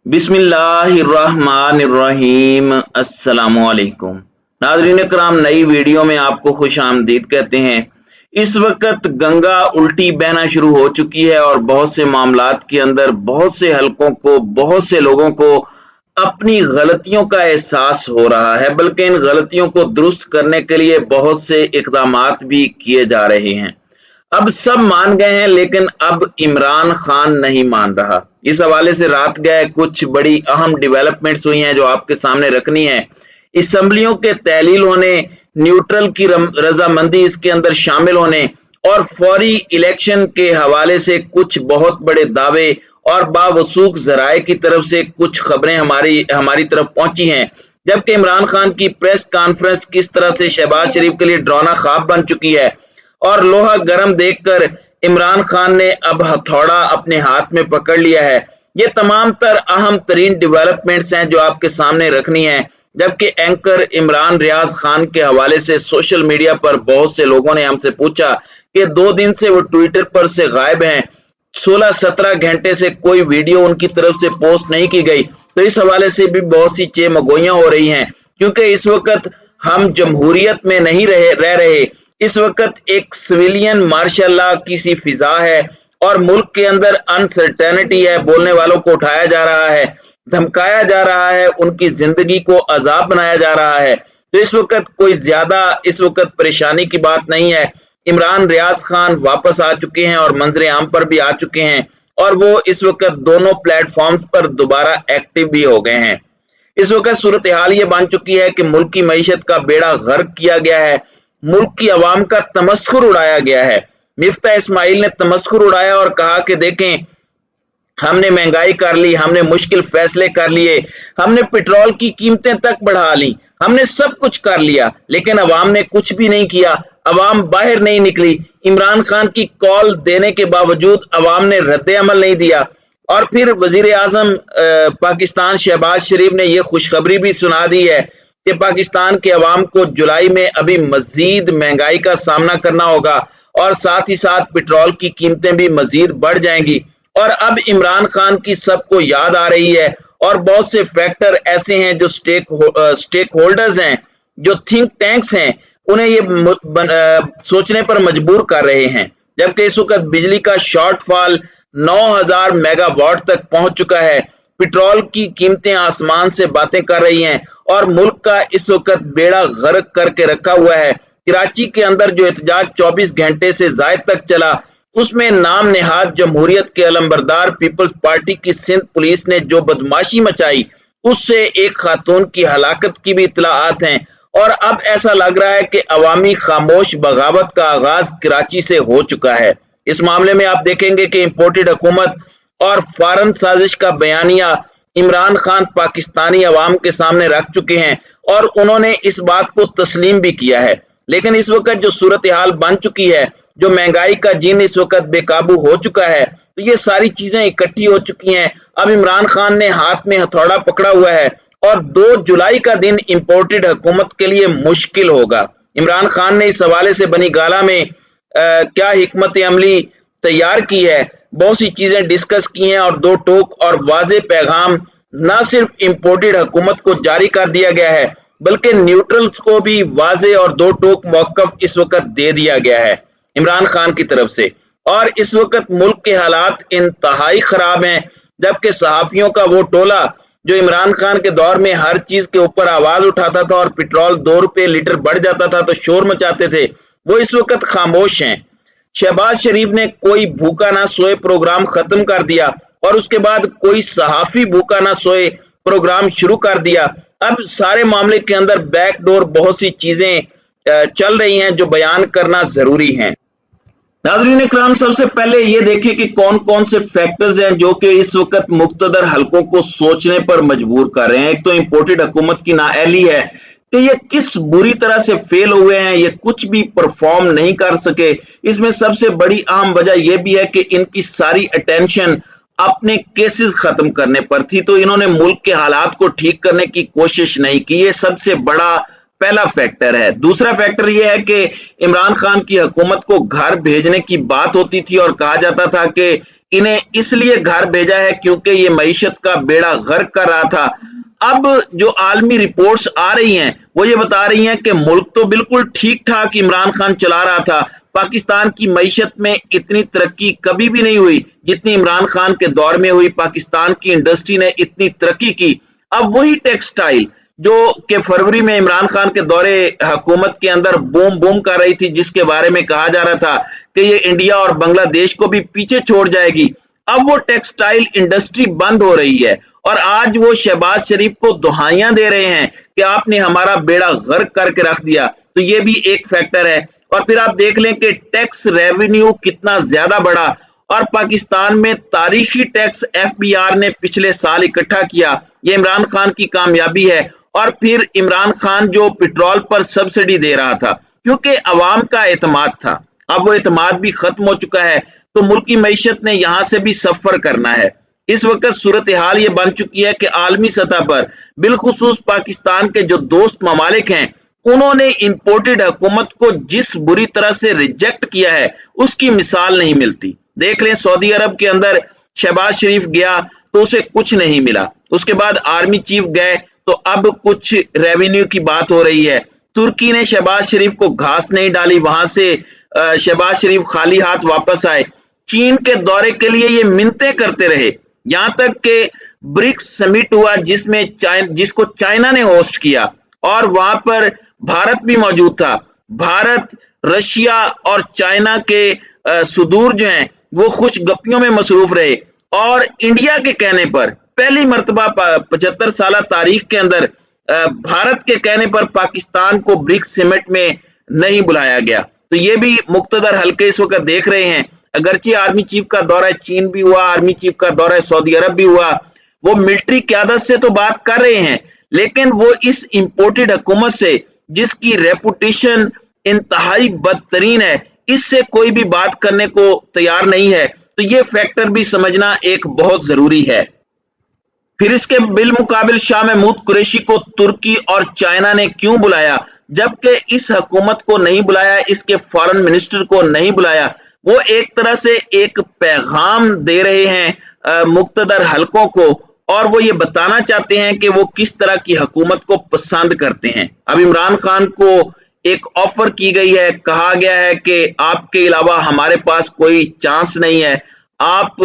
बिस्मिल्लाहिर्रहमानिर्रहीम। अस्सलामुअलैकुम नाज़रीन कराम, नई वीडियो में आपको खुश आमदीद कहते हैं। इस वक्त गंगा उल्टी बहना शुरू हो चुकी है और बहुत से मामलात के अंदर बहुत से हलकों को, बहुत से लोगों को अपनी गलतियों का एहसास हो रहा है, बल्कि इन गलतियों को दुरुस्त करने के लिए बहुत से इक़दामात भी किए जा रहे हैं। अब सब मान गए हैं, लेकिन अब इमरान खान नहीं मान रहा। इस हवाले से रात गए कुछ बड़ी अहम डेवलपमेंट्स हुई हैं जो आपके सामने रखनी है। असम्बलियों के तहलील होने, न्यूट्रल की रजामंदी इसके अंदर शामिल होने और फौरी इलेक्शन के हवाले से कुछ बहुत बड़े दावे और बावसूख जराए की तरफ से कुछ खबरें हमारी तरफ पहुंची हैं। जबकि इमरान खान की प्रेस कॉन्फ्रेंस किस तरह से शहबाज शरीफ के लिए डरावना ख्वाब बन चुकी है और लोहा गर्म देखकर इमरान खान ने अब हथौड़ा अपने हाथ में पकड़ लिया है। ये तमाम तर अहम तरीन डेवलपमेंट्स हैं जो आपके सामने रखनी है। जबकि एंकर इमरान रियाज खान के हवाले से सोशल मीडिया पर बहुत से लोगों ने हमसे पूछा कि 2 दिन से वो ट्विटर पर से गायब हैं, 16-17 घंटे से कोई वीडियो उनकी तरफ से पोस्ट नहीं की गई। तो इस हवाले से भी बहुत सी चेमगोइयां हो रही हैं, क्योंकि इस वक्त हम जमहूरियत में नहीं रह रहे। इस वक्त एक सिविलियन मार्शल लॉ की सी फिजा है और मुल्क के अंदर अनसर्टेनिटी है। बोलने वालों को उठाया जा रहा है, धमकाया जा रहा है, उनकी जिंदगी को अजाब बनाया जा रहा है। तो इस वक्त कोई ज्यादा परेशानी की बात नहीं है। इमरान रियाज खान वापस आ चुके हैं और मंजर आम पर भी आ चुके हैं और वो इस वक्त दोनों प्लेटफॉर्म्स पर दोबारा एक्टिव भी हो गए हैं। इस वक्त सूरत हाल ये बन चुकी है कि मुल्क की मईशत का बेड़ा गर्क किया गया है, मुल्क की आवाम का तमस्खुर उड़ाया गया है। मिफ्ता इस्माइल ने तमस्खुर उड़ाया और कहा कि देखें, हमने महंगाई कर ली, हमने मुश्किल फैसले कर लिए, हमने पेट्रोल की कीमतें तक बढ़ा ली, हमने सब कुछ कर लिया, लेकिन अवाम ने कुछ भी नहीं किया। अवाम बाहर नहीं निकली। इमरान खान की कॉल देने के बावजूद अवाम ने रद्द अमल नहीं दिया। और फिर वजीर आजम पाकिस्तान शहबाज शरीफ ने यह खुशखबरी भी सुना दी है कि पाकिस्तान के अवाम को जुलाई में अभी मजीद महंगाई का सामना करना होगा और साथ ही साथ पेट्रोल की कीमतें भी मजीद बढ़ जाएंगी। और अब इमरान खान की सबको याद आ रही है और बहुत से फैक्टर ऐसे हैं जो स्टेक होल्डर्स हैं, जो थिंक टैंक्स हैं, उन्हें ये सोचने पर मजबूर कर रहे हैं। जबकि इस वक्त बिजली का शॉर्टफॉल 9000 मेगावाट तक पहुंच चुका है, पेट्रोल की कीमतें आसमान से बातें कर रही हैं और मुल्क का इस वक्त बेड़ा गर्क करके रखा हुआ है। कराची के अंदर जो एहतजाज 24 घंटे से जायद तक चला, उसमें नाम नेहाद जमहूरियत के अलंबरदार पीपल्स पार्टी की सिंध पुलिस ने जो बदमाशी मचाई, उससे एक खातून की हलाकत की भी इत्तलाआत हैं। और अब ऐसा लग रहा है कि अवामी खामोश बगावत का आगाज कराची से हो चुका है। इस मामले में आप देखेंगे कि इंपोर्टेड हुकूमत और फॉरेन साजिश का बयानिया इमरान खान पाकिस्तानी अवाम के सामने रख चुके हैं और उन्होंने इस बात को तस्लीम भी किया है। लेकिन इस वक्त जो सूरत हाल बन चुकी है, जो महंगाई का जिन इस वक्त बेकाबू हो चुका है, तो ये सारी चीजें इकट्ठी हो चुकी हैं। अब इमरान खान ने हाथ में हथौड़ा पकड़ा हुआ है और 2 जुलाई का दिन इंपोर्टेड हुकूमत के लिए मुश्किल होगा। इमरान खान ने इस हवाले से बनी गाला में क्या हिकमत अमली तैयार की है, बहुत सी चीजें डिस्कस की हैं और 2 टोक और वाजे पैगाम न सिर्फ इंपोर्टेड हुकूमत को जारी कर दिया गया है, बल्कि न्यूट्रल्स को भी वाजे और 2 टोक मौकफ इस वक्त दे दिया गया है इमरान खान की तरफ से। और इस वक्त मुल्क के हालात इंतहाई खराब हैं। जबकि सहाफियों का वो टोला जो इमरान खान के दौर में हर चीज के ऊपर आवाज उठाता था और पेट्रोल 2 रुपए लीटर बढ़ जाता था तो शोर मचाते थे, वो इस वक्त खामोश हैं। शहबाज शरीफ ने कोई भूखा ना सोए प्रोग्राम खत्म कर दिया और उसके बाद कोई सहाफी भूखा ना सोए प्रोग्राम शुरू कर दिया। अब सारे मामले के अंदर बैकडोर बहुत सी चीजें चल रही हैं जो बयान करना जरूरी है। नाज़रीन इकराम, सबसे पहले ये देखें कि कौन कौन से फैक्टर्स हैं जो कि इस वक्त मुक्तदर हलकों को सोचने पर मजबूर कर रहे हैं। एक तो इंपोर्टेड हुकूमत की नाअहली है कि ये किस बुरी तरह से फेल हुए हैं, ये कुछ भी परफॉर्म नहीं कर सके। इसमें सबसे बड़ी अहम वजह यह भी है कि इनकी सारी अटेंशन अपने केसेस खत्म करने पर थी, तो इन्होंने मुल्क के हालात को ठीक करने की कोशिश नहीं की। ये सबसे बड़ा पहला फैक्टर है। दूसरा फैक्टर यह है कि इमरान खान की हुकूमत को घर भेजने की बात होती थी और कहा जाता था कि इन्हें इसलिए घर भेजा है क्योंकि ये मईशत का बेड़ा गर्क कर रहा था। अब जो आलमी रिपोर्ट्स आ रही हैं वो ये बता रही हैं कि मुल्क तो बिल्कुल ठीक ठाक इमरान खान चला रहा था, पाकिस्तान की मईशत में इतनी तरक्की कभी भी नहीं हुई जितनी इमरान खान के दौर में हुई, पाकिस्तान की इंडस्ट्री ने इतनी तरक्की की। अब वही टेक्सटाइल जो कि फरवरी में इमरान खान के दौरे हुकूमत के अंदर बूम बूम कर रही थी, जिसके बारे में कहा जा रहा था कि ये इंडिया और बांग्लादेश को भी पीछे छोड़ जाएगी, अब वो टेक्सटाइल इंडस्ट्री बंद हो रही है और आज वो शहबाज शरीफ को दुहाइयां दे रहे हैं कि आपने हमारा बेड़ा गर्क करके रख दिया। तो ये भी एक फैक्टर है। और फिर आप देख लें कि टैक्स रेवेन्यू कितना ज्यादा बढ़ा और पाकिस्तान में तारीखी टैक्स एफबीआर ने पिछले साल इकट्ठा किया, ये इमरान खान की कामयाबी है। और फिर इमरान खान जो पेट्रोल पर सब्सिडी दे रहा था क्योंकि अवाम का एतमाद था, अब वो एतमाद भी खत्म हो चुका है, तो मुल्क की मईशत ने यहां से भी सफर करना है। इस वक्त सूरत हाल ये बन चुकी है कि आलमी सतह पर बिलखुसूस पाकिस्तान के जो दोस्त ममालिक हैं उन्होंने इंपोर्टेड हुकूमत को जिस बुरी तरह से रिजेक्ट किया है उसकी मिसाल नहीं मिलती। देख लें, सऊदी अरब के अंदर शहबाज शरीफ गया तो उसे कुछ नहीं मिला, उसके बाद आर्मी चीफ गए तो अब कुछ रेवेन्यू की बात हो रही है। तुर्की ने शहबाज शरीफ को घास नहीं डाली, वहां से शहबाज शरीफ खाली हाथ वापस आए। चीन के दौरे के लिए ये मिन्नतें करते रहे, यहां तक कि ब्रिक्स समिट हुआ जिसको चाइना ने होस्ट किया और वहां पर भारत भी मौजूद था। भारत, रशिया और चाइना के सुदूर जो हैं वो खुश गप्पियों में मसरूफ रहे और इंडिया के कहने पर पहली मर्तबा 75 साल तारीख के अंदर भारत के कहने पर पाकिस्तान को ब्रिक्स समिट में नहीं बुलाया गया। तो ये भी मुक्तदर हल्के इस वक्त देख रहे हैं, अगरचे आर्मी चीफ का दौरा चीन भी हुआ, आर्मी चीफ का दौरा सऊदी अरब भी हुआ, वो मिलिट्री क़यादत से तो बात कर रहे हैं लेकिन वो इस इंपोर्टेड हुकूमत से जिसकी रेपुटेशन इंतहाई बदतरीन है, इससे कोई भी बात करने को तैयार नहीं है। तो ये फैक्टर भी समझना एक बहुत जरूरी है। फिर इसके बिलमुकाबिल शाह महमूद कुरैशी को तुर्की और चाइना ने क्यों बुलाया, जबकि इस हुकूमत को नहीं बुलाया, इसके फॉरेन मिनिस्टर को नहीं बुलाया? वो एक तरह से एक पैगाम दे रहे हैं मुक्तदर हलकों को और वो ये बताना चाहते हैं कि वो किस तरह की हुकूमत को पसंद करते हैं। अब इमरान खान को एक ऑफर की गई है, कहा गया है कि आपके अलावा हमारे पास कोई चांस नहीं है, आप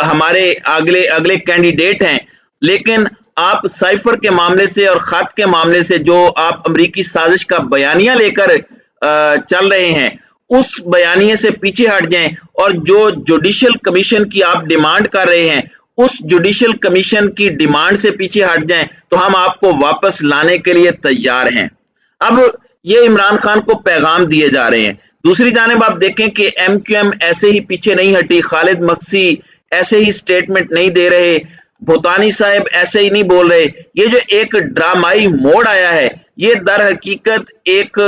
हमारे अगले कैंडिडेट हैं, लेकिन आप साइफर के मामले से और खत के मामले से जो आप अमेरिकी साजिश का बयानिया लेकर चल रहे हैं उस बयानिए से पीछे हट जाएं और जो जुडिशल कमीशन की आप डिमांड कर रहे हैं उस जुडिशल कमीशन की डिमांड से पीछे हट जाएं तो हम आपको वापस लाने के लिए तैयार हैं। अब ये इमरान खान को पैगाम दिए जा रहे हैं। दूसरी जानिब आप देखें कि MQM ऐसे ही पीछे नहीं हटी, खालिद मक्सी ऐसे ही स्टेटमेंट नहीं दे रहे, भूतानी साहब ऐसे ही नहीं बोल रहे। ये जो एक ड्रामाई मोड़ आया है ये दर हकीकत एक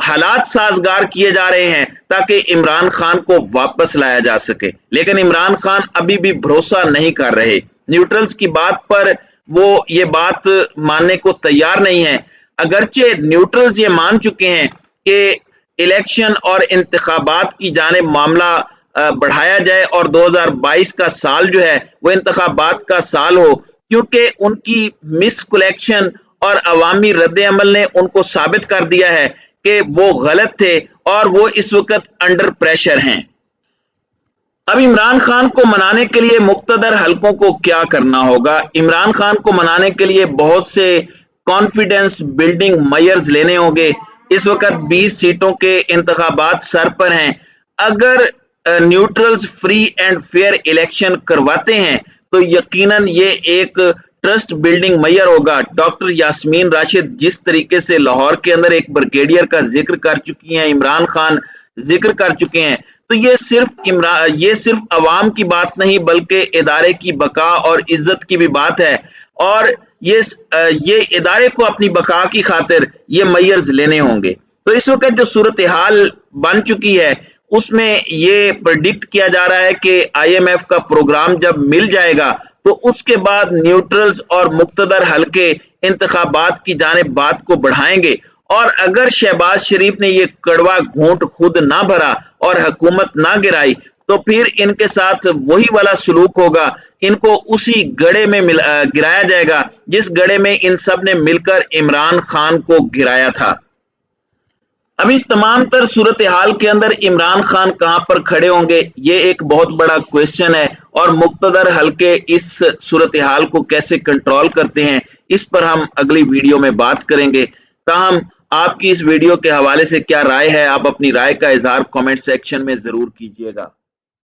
हालात साजगार किए जा रहे हैं ताकि इमरान खान को वापस लाया जा सके, लेकिन इमरान खान अभी भी भरोसा नहीं कर रहे। न्यूट्रल्स की बात पर वो ये बात मानने को तैयार नहीं है, अगरचे न्यूट्रल्स ये मान चुके हैं कि इलेक्शन और इंतखाबात की जानिब मामला बढ़ाया जाए और 2022 का साल जो है वो इंतखाबात का साल हो, क्योंकि उनकी मिस कलेक्शन और अवामी रद्द अमल ने उनको साबित कर दिया है कि वो गलत थे और वो इस वक्त अंडर प्रेशर हैं। अब इमरान खान को मनाने के लिए मुक्तदर हलकों को क्या करना होगा? इमरान खान को मनाने के लिए बहुत से कॉन्फिडेंस बिल्डिंग मेजर्स लेने होंगे। इस वक्त 20 सीटों के इंतखाबात सर पर हैं। अगर neutrals free and fair election करवाते हैं तो यकीनन ये एक ट्रस्ट बिल्डिंग मेजर होगा। डॉक्टर यास्मीन राशिद जिस तरीके से लाहौर के अंदर एक ब्रिगेडियर का जिक्र कर चुकी हैं, इमरान खान जिक्र कर चुके हैं, तो ये सिर्फ अवाम की बात नहीं बल्कि इदारे की बका और इज्जत की भी बात है और ये इदारे को अपनी बका की खातिर ये मेजर्स लेने होंगे। तो इस वक्त जो सूरत हाल बन चुकी है उसमें ये प्रेडिक्ट किया जा रहा है कि IMF का प्रोग्राम जब मिल जाएगा तो उसके बाद न्यूट्रल्स और मुक्तदर हलके इंतखाबात की जानिब बात को बढ़ाएंगे, और अगर शहबाज शरीफ ने ये कड़वा घूंट खुद ना भरा और हुकूमत ना गिराई तो फिर इनके साथ वही वाला सलूक होगा, इनको उसी गड़े में गिराया जाएगा जिस गड़े में इन सब ने मिलकर इमरान खान को गिराया था। अब इस तमाम तर सूरत हाल के अंदर इमरान खान कहां पर खड़े होंगे, ये एक बहुत बड़ा क्वेश्चन है, और मुक्तदर हलके इस सूरत हाल को कैसे कंट्रोल करते हैं इस पर हम अगली वीडियो में बात करेंगे। ताहम आपकी इस वीडियो के हवाले से क्या राय है, आप अपनी राय का इजहार कमेंट सेक्शन में जरूर कीजिएगा।